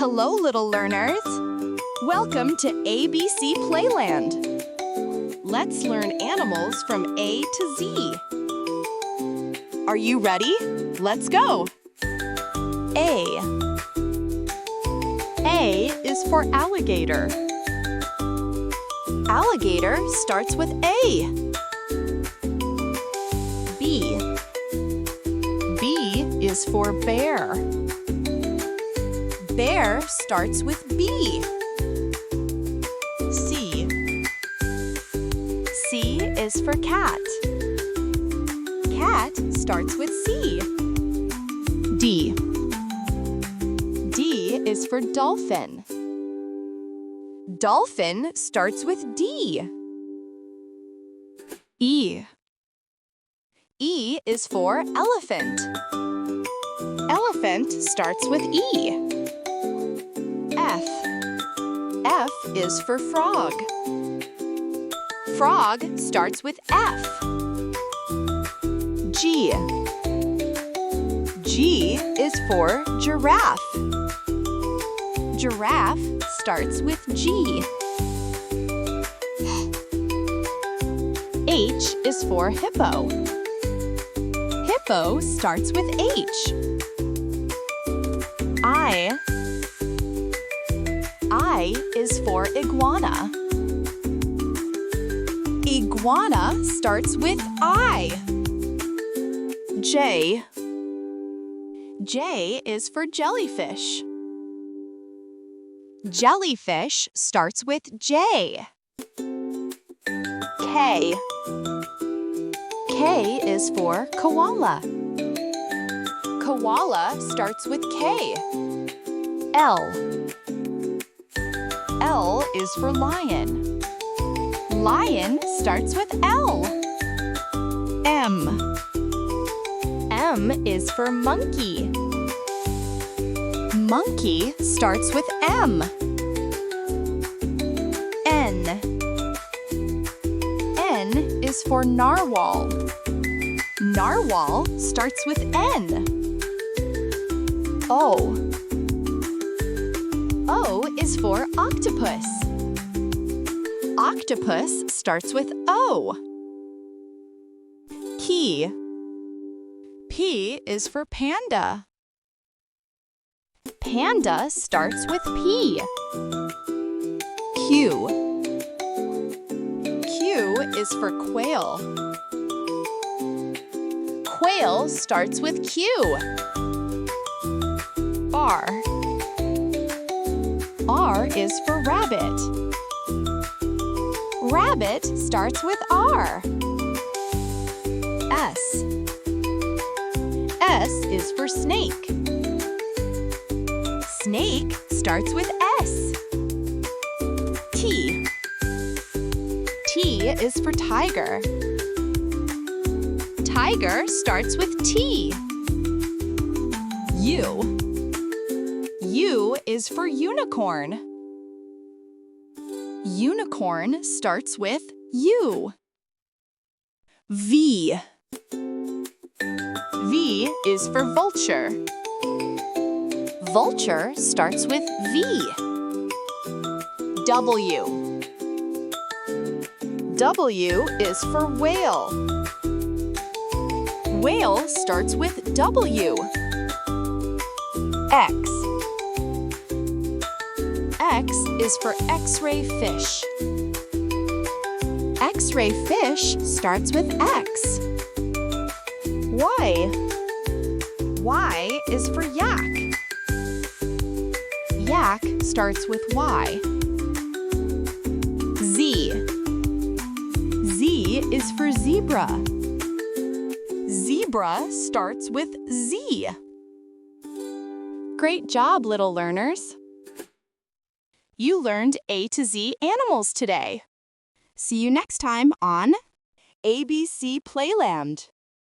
Hello, little learners! Welcome to ABC Playland. Let's learn animals from A to Z. Are you ready? Let's go! A. A is for alligator. Alligator starts with A. B. B is for bear. Bear starts with B. C. C is for cat. Cat starts with C. D. D is for dolphin. Dolphin starts with D. E. E is for elephant. Elephant starts with E. F. F is for frog. Frog starts with F. G. G is for giraffe. Giraffe starts with G. H is for hippo. Hippo starts with H. I is for iguana. Iguana starts with I. J. J is for jellyfish. Jellyfish starts with J. K. K is for koala. Koala starts with K. L. L is for lion. Lion starts with L. M. M is for monkey. Monkey starts with M. N. N is for narwhal. Narwhal starts with N. O. O is for octopus. Octopus starts with O. P. P is for panda. Panda starts with P. Q. Q is for quail. Quail starts with Q. R. R is for rabbit. Rabbit starts with R. S. S is for snake. Snake starts with S. T. T is for tiger. Tiger starts with T. U. U is for unicorn. Unicorn starts with U. V. V is for vulture. Vulture starts with V. W. W is for whale. Whale starts with W. X. X is for X-ray fish. X-ray fish starts with X. Y. Y is for yak. Yak starts with Y. Z. Z is for zebra. Zebra starts with Z. Great job, little learners! You learned A to Z animals today. See you next time on ABC Playland.